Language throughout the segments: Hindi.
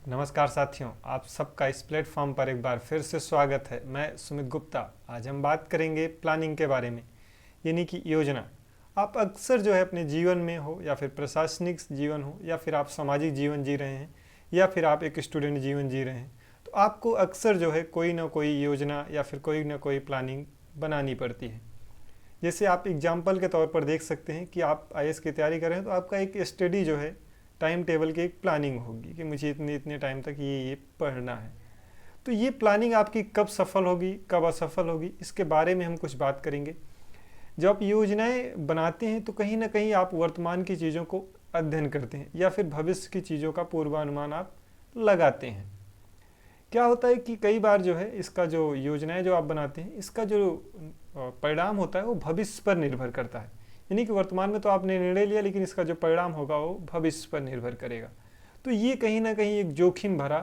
नमस्कार साथियों, आप सबका इस प्लेटफॉर्म पर एक बार फिर से स्वागत है। मैं सुमित गुप्ता। आज हम बात करेंगे प्लानिंग के बारे में, यानी कि योजना। आप अक्सर जो है अपने जीवन में हो या फिर प्रशासनिक जीवन हो या फिर आप सामाजिक जीवन जी रहे हैं या फिर आप एक स्टूडेंट जीवन जी रहे हैं, तो आपको अक्सर जो है कोई ना कोई योजना या फिर कोई ना कोई प्लानिंग बनानी पड़ती है। जैसे आप एग्जाम्पल के तौर पर देख सकते हैं कि आप आईएएस की तैयारी कर रहे हैं, तो आपका एक स्टडी जो है टाइम टेबल की एक प्लानिंग होगी कि मुझे इतने इतने टाइम तक ये पढ़ना है। तो ये प्लानिंग आपकी कब सफल होगी, कब असफल होगी, इसके बारे में हम कुछ बात करेंगे। जब आप योजनाएं बनाते हैं तो कहीं ना कहीं आप वर्तमान की चीज़ों को अध्ययन करते हैं या फिर भविष्य की चीज़ों का पूर्वानुमान आप लगाते हैं। क्या होता है कि कई बार जो है इसका जो योजनाएं जो आप बनाते हैं, इसका जो परिणाम होता है वो भविष्य पर निर्भर करता है। यानी कि वर्तमान में तो आपने निर्णय लिया, लेकिन इसका जो परिणाम होगा वो भविष्य पर निर्भर करेगा। तो ये कहीं ना कहीं एक जोखिम भरा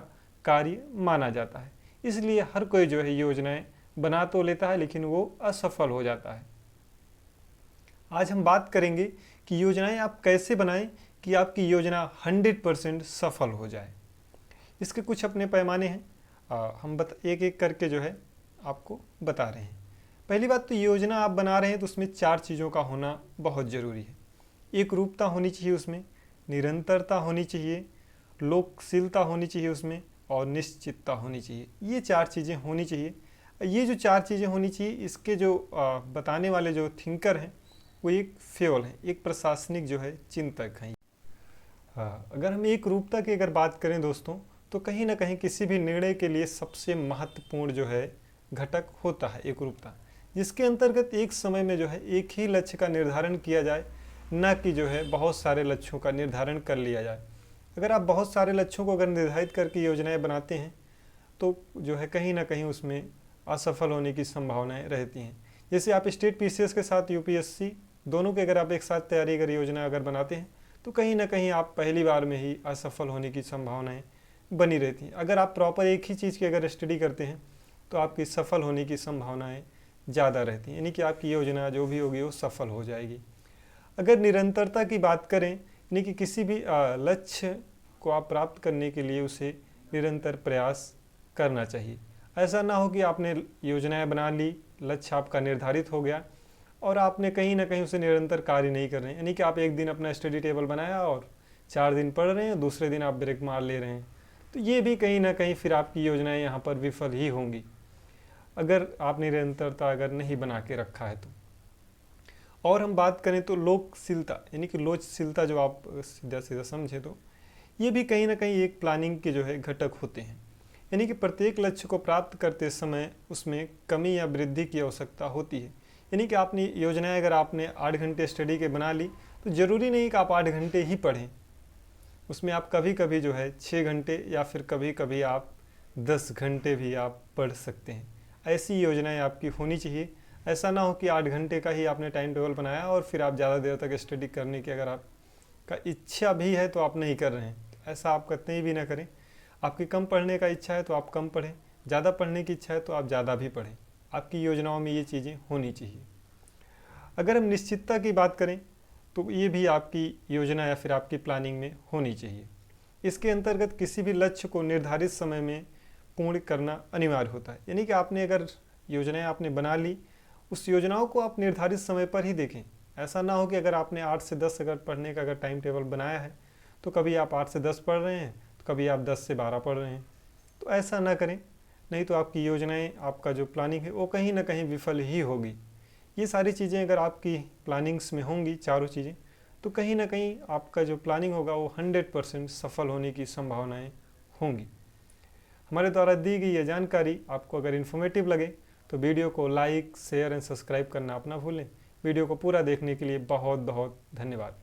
कार्य माना जाता है। इसलिए हर कोई जो है योजनाएं बना तो लेता है, लेकिन वो असफल हो जाता है। आज हम बात करेंगे कि योजनाएं आप कैसे बनाएं कि आपकी योजना 100% सफल हो जाए। इसके कुछ अपने पैमाने हैं, हम एक एक करके जो है आपको बता रहे हैं। पहली बात तो योजना आप बना रहे हैं तो उसमें 4 चीज़ों का होना बहुत ज़रूरी है। एक रूपता होनी चाहिए, उसमें निरंतरता होनी चाहिए, लोकशीलता होनी चाहिए उसमें, और निश्चितता होनी चाहिए। ये 4 चीज़ें होनी चाहिए। ये जो 4 चीज़ें होनी चाहिए, इसके जो बताने वाले जो थिंकर हैं वो एक फ्योल हैं, एक प्रशासनिक जो है चिंतक हैं। अगर हम एक रूपता की अगर बात करें दोस्तों, तो कहीं ना कहीं किसी भी निर्णय के लिए सबसे महत्वपूर्ण जो है घटक होता है एक रूपता, जिसके अंतर्गत एक समय में जो है एक ही लक्ष्य का निर्धारण किया जाए, न कि जो है बहुत सारे लक्ष्यों का निर्धारण कर लिया जाए। अगर आप बहुत सारे लक्ष्यों को अगर निर्धारित करके योजनाएं बनाते हैं तो जो है कहीं ना कहीं उसमें असफल होने की संभावनाएं रहती हैं। जैसे आप स्टेट पीसीएस के साथ यूपीएससी दोनों के अगर आप एक साथ तैयारी अगर योजना अगर बनाते हैं तो कहीं ना कहीं आप पहली बार में ही असफल होने की संभावनाएं बनी रहती हैं। अगर आप प्रॉपर एक ही चीज़ की अगर स्टडी करते हैं तो आपकी सफल होने की संभावनाएं ज़्यादा रहती हैं, यानी कि आपकी योजना जो भी होगी वो सफल हो जाएगी। अगर निरंतरता की बात करें, यानी कि किसी भी लक्ष्य को आप प्राप्त करने के लिए उसे निरंतर प्रयास करना चाहिए। ऐसा ना हो कि आपने योजनाएं बना ली, लक्ष्य आपका निर्धारित हो गया और आपने कहीं ना कहीं उसे निरंतर कार्य नहीं कर रहे हैं। यानी कि आप एक दिन अपना स्टडी टेबल बनाया और 4 दिन पढ़ रहे हैं, दूसरे दिन आप ब्रेक मार ले रहे हैं, तो ये भी कहीं ना कहीं फिर आपकी योजनाएं यहाँ पर विफल ही होंगी, अगर आपने निरंतरता अगर नहीं बना के रखा है तो। और हम बात करें तो लोकशीलता, यानी कि लोचशीलता जो आप सीधा सीधा समझे तो ये भी कहीं ना कहीं एक प्लानिंग के जो है घटक होते हैं। यानी कि प्रत्येक लक्ष्य को प्राप्त करते समय उसमें कमी या वृद्धि की आवश्यकता होती है। यानी कि आपने योजनाएं अगर आपने 8 घंटे स्टडी के बना ली तो ज़रूरी नहीं कि आप 8 घंटे ही पढ़ें, उसमें आप कभी कभी जो है 6 घंटे या फिर कभी कभी आप 10 घंटे भी आप पढ़ सकते हैं। ऐसी योजनाएं आपकी होनी चाहिए। ऐसा ना हो कि 8 घंटे का ही आपने टाइम टेबल बनाया और फिर आप ज़्यादा देर तक स्टडी करने की अगर आपका इच्छा भी है तो आप नहीं कर रहे हैं। तो ऐसा आप कतई भी ना करें। आपकी कम पढ़ने का इच्छा है तो आप कम पढ़ें, ज़्यादा पढ़ने की इच्छा है तो आप ज़्यादा भी पढ़ें। आपकी योजनाओं में ये चीज़ें होनी चाहिए। अगर हम निश्चितता की बात करें तो ये भी आपकी योजना या फिर आपकी प्लानिंग में होनी चाहिए। इसके अंतर्गत किसी भी लक्ष्य को निर्धारित समय में पूर्ण करना अनिवार्य होता है। यानी कि आपने अगर योजनाएं आपने बना ली, उस योजनाओं को आप निर्धारित समय पर ही देखें। ऐसा ना हो कि अगर आपने 8 से 10 अगर पढ़ने का अगर टाइम टेबल बनाया है तो कभी आप 8 से 10 पढ़ रहे हैं तो कभी आप 10 से 12 पढ़ रहे हैं। तो ऐसा ना करें, नहीं तो आपकी योजनाएं, आपका जो प्लानिंग है वो कहीं ना कहीं विफल ही होगी। ये सारी चीज़ें अगर आपकी प्लानिंग्स में होंगी, चारों चीज़ें, तो कहीं ना कहीं आपका जो प्लानिंग होगा वो 100% सफल होने की संभावनाएं होंगी। हमारे द्वारा दी गई ये जानकारी आपको अगर इन्फॉर्मेटिव लगे तो वीडियो को लाइक, शेयर एंड सब्सक्राइब करना अपना भूलें। वीडियो को पूरा देखने के लिए बहुत बहुत धन्यवाद।